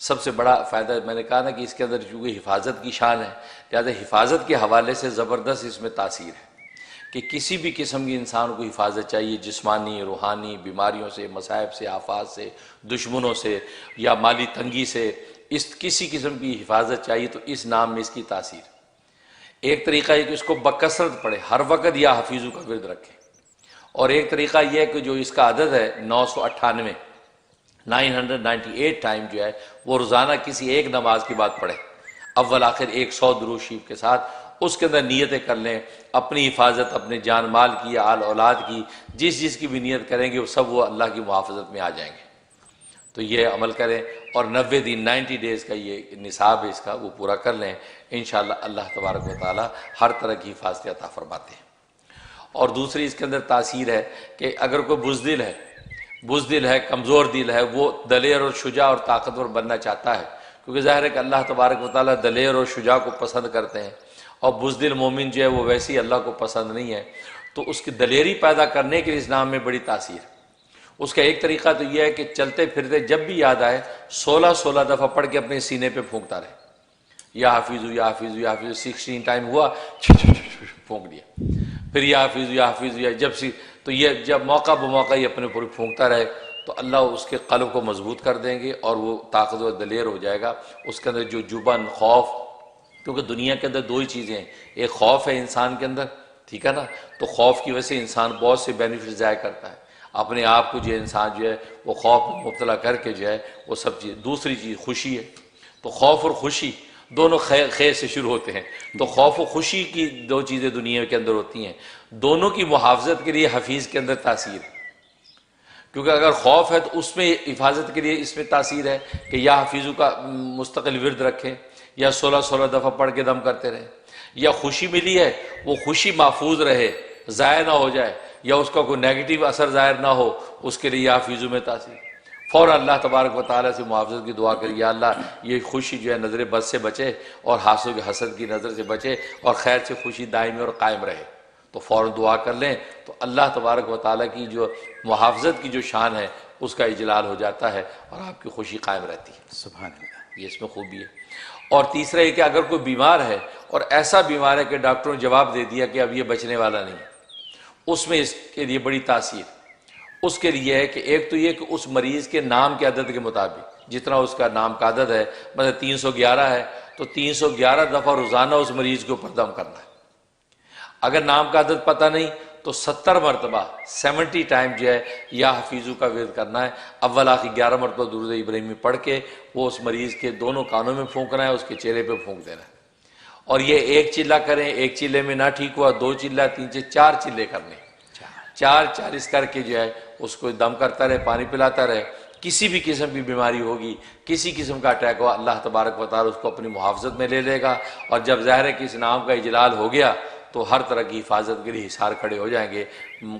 सबसे बड़ा फ़ायदा मैंने कहा ना कि इसके अंदर चूँकि हिफाजत की शान है, लिहाजा हिफाजत के हवाले से ज़बरदस्त इसमें तासीर है कि किसी भी किस्म की इंसान को हिफाजत चाहिए, जिस्मानी, रूहानी, बीमारियों से, मसाइब से, आफात से, दुश्मनों से या माली तंगी से, इस किसी किस्म की हिफाजत चाहिए तो इस नाम में इसकी तासीर। एक तरीका है कि इसको बकसरत पढ़े, हर वक़्त या हफीज़ू का विरद रखें, और एक तरीका यह है कि जो इसका अदद है 998 998 टाइम जो है वो रोज़ाना किसी एक नमाज की बात पढ़े, अव्वल आखिर 100 दुरूद शरीफ के साथ। उसके अंदर नीयतें कर लें अपनी हिफाजत, अपने जान माल की, आल औलाद की, जिस की भी नीयत करेंगे वो सब वो अल्लाह की मुहाफ़ज़त में आ जाएंगे। तो ये अमल करें और 90 दिन 90 डेज़ का ये निसाब है इसका, वो पूरा कर लें। इंशाअल्लाह अल्लाह तबारक व तआला हर तरह की हिफाजत अता फरमाते हैं। और दूसरी इसके अंदर तासीर है कि अगर कोई बुज़दिल है, कमज़ोर दिल है, वो दलेर और शुजा और ताकतवर बनना चाहता है, क्योंकि ज़ाहिर है कि अल्लाह तबारक व तआला दलेर और शुजा को पसंद करते हैं, और बुज़दिल मोमिन जो है वो वैसे ही अल्लाह को पसंद नहीं है। तो उसकी दलेरी पैदा करने के लिए इस नाम में बड़ी तासीर। उसका एक तरीका तो यह है कि चलते फिरते जब भी याद आए 16 दफ़ा पढ़ के अपने सीने पे फूंकता रहे, या हाफिज़ु या हाफिज़ु या हाफिज़ु। 16 टाइम हुआ, फूंक दिया, फिर या हाफिज़ु या हाफिज़ु या जब सी, तो ये जब मौका ब मौका ये अपने पूरी फूंकता रहे तो अल्लाह उसके क़ल्ब को मजबूत कर देंगे और वो ताकतवर दलेर हो जाएगा। उसके अंदर जो जुबान, खौफ, क्योंकि दुनिया के अंदर दो ही चीज़ें हैं, एक खौफ है इंसान के अंदर, ठीक है ना, तो खौफ की वजह से इंसान बहुत से बेनिफिट ज़ाया करता है अपने आप को, जो इंसान जो है वो खौफ में मुब्तला करके जो है वो सब चीज़। दूसरी चीज़ खुशी है, तो खौफ और खुशी दोनों खैर से शुरू होते हैं, तो खौफ और खुशी की दो चीज़ें दुनिया के अंदर होती हैं, दोनों की मुहाफ़ज़त के लिए हफीज़ के अंदर तासीर है। क्योंकि अगर खौफ है तो उसमें हिफाजत के लिए इसमें तासीर है कि या हफीज़ू का मुस्तकिल विरद रखें या 16 दफ़ा पढ़ के दम करते रहें, या खुशी मिली है वो खुशी महफूज रहे, ज़ाया ना हो जाए, या उसका कोई नेगेटिव असर ज़ाहिर ना हो, उसके लिए या हफीज़ू में तासीर। फ़ौर अल्लाह तबारक व तआला से मुआवज़त की दुआ करिए, या अल्लाह ये खुशी जो है नज़र बद से बचे और हासों के हसद की नज़र से बचे और खैर से खुशी दायमी और कायम रहे। तो फ़ौरन दुआ कर लें तो अल्लाह तबारक व तआला की जो मुहाफ़ज़त की जो शान है उसका इजलाल हो जाता है और आपकी खुशी कायम रहती है। सुभान अल्लाह, ये इसमें खूबी है। और तीसरा ये कि अगर कोई बीमार है और ऐसा बीमार है कि डॉक्टरों ने जवाब दे दिया कि अब ये बचने वाला नहीं, उसमें इसके लिए बड़ी तासीर उसके लिए है कि एक तो ये कि उस मरीज़ के नाम के अदद के मुताबिक जितना उसका नाम का अदद है, मतलब 311 है तो 311 दफ़ा रोज़ाना उस मरीज़ के ऊपर दम करना है। अगर नाम का अदद पता नहीं तो 70 मरतबा 70 टाइम जो है या हफीज़ू का विरद करना है। अव्वल आखिर 11 मरतबा दुरूद इब्राहिमी पढ़ के वो उस मरीज़ के दोनों कानों में फूंकना है, उसके चेहरे पे फूंक देना है। और ये एक चिल्ला करें, एक चिल्ले में ना ठीक हुआ 2 चिल्ला, 3 चिल्ले, 4 चिल्ले करने, 4 इस करके जो है उसको दम करता रहे, पानी पिलाता रहे। किसी भी किस्म की बीमारी होगी, किसी किस्म का अटैक हो, अल्लाह तबारक व तआला उसको अपनी मुहाफ़ज़त में ले लेगा। और जब ज़ाहिर है कि इस नाम का इजलाल हो गया तो हर तरह की हिफाजत के लिए हिसार खड़े हो जाएंगे,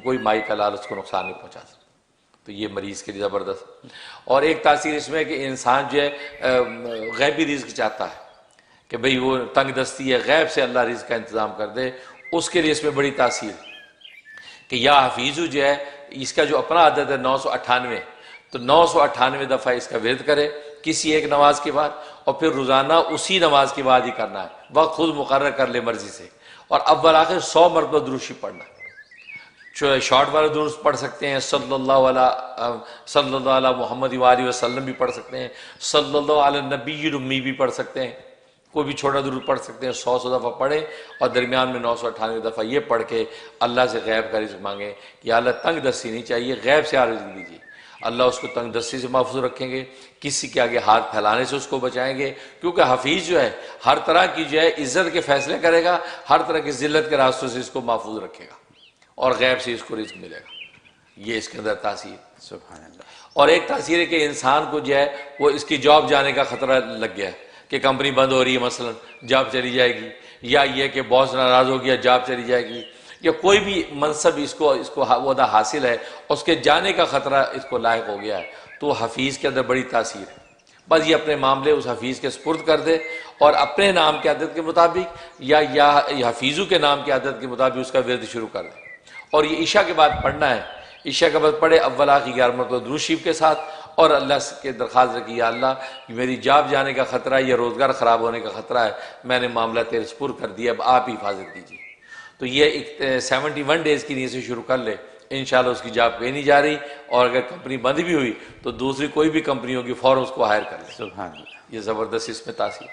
कोई माई का लाल उसको नुकसान नहीं पहुँचा सकता। तो ये मरीज़ के लिए ज़बरदस्त। और एक तासीर इसमें कि इंसान जो है गैबी रिज़्क़ चाहता है कि भाई वो तंग दस्ती है, गैब से अल्लाह रिज़्क़ का इंतज़ाम कर दे, उसके लिए इसमें बड़ी तासीर कि या हफीज़ू जो है इसका जो अपना आदत है 998, तो 998 दफ़ा इसका विरद करे किसी एक नमाज के बाद, और फिर रोज़ाना उसी नमाज के बाद ही करना है, वक्त खुद मुकर्रर कर ले मर्जी से। और अव्वल आखिर 100 मरतबा दुरूद शरीफ पढ़ना, शॉर्ट वाला दुरूद पढ़ सकते हैं, सल्लल्लाहु अलैहि मुहम्मद व आलिहि वसल्लम भी पढ़ सकते हैं, सल्लल्लाहु अला नबी उम्मी भी पढ़ सकते हैं, कोई भी छोटा दुरूद पढ़ सकते हैं। 100 दफ़ा पढ़ें और दरमियान में 998 दफ़ा ये पढ़ के अल्लाह से गैब का रिज़्क़ मांगे कि अल्लाह तंग दस्ती नहीं चाहिए, गैब से रिज़्क़ दीजिए। अल्लाह उसको तंग दस्ती से महफूज रखेंगे, किसी के आगे हाथ फैलाने से उसको बचाएंगे, क्योंकि हफीज़ जो है हर तरह की जो है इज़्ज़त के फैसले करेगा, हर तरह की ज़िल्लत के रास्तों से इसको महफूज रखेगा और गैब से इसको रिज़्क़ मिलेगा। ये इसके अंदर तासीर। सुभान अल्लाह। और एक तासीर है कि इंसान को जो है वो इसकी जॉब जाने का ख़तरा लग गया है कि कंपनी बंद हो रही है, मसलन जॉब चली जाएगी, या ये कि बॉस नाराज़ हो गया जॉब चली जाएगी, या कोई भी मनसब इसको वहदा हासिल है उसके जाने का ख़तरा इसको लायक हो गया है, तो हफीज़ के अंदर बड़ी तासीर है। बस ये अपने मामले उस हफीज़ के सुपुर्द कर दे और अपने नाम के आदत के मुताबिक या हफीज़ू के नाम के आदत के मुताबिक उसका विरद शुरू कर दे। और ये ईशा के बाद पढ़ना है, ईशा के बाद पढ़े अव्वल आखिर 11 मरतबा दुरूद शरीफ के साथ, और अल्लाह के दरख्वास्त रखी, या अल्लाह कि मेरी जॉब जाने का ख़तरा है या रोज़गार ख़राब होने का ख़तरा है, मैंने मामला तेरे सुपुर्द कर दिया, अब आप ही हिफाजत कीजिए। तो ये एक 71 डेज़ की नीयत से शुरू कर ले, इंशाल्लाह उसकी जॉब कहीं नहीं जा रही, और अगर कंपनी बंद भी हुई तो दूसरी कोई भी कंपनी होगी फ़ौरन उसको हायर कर ले। सुभान अल्लाह। ये ज़बरदस्त इसमें तासीर।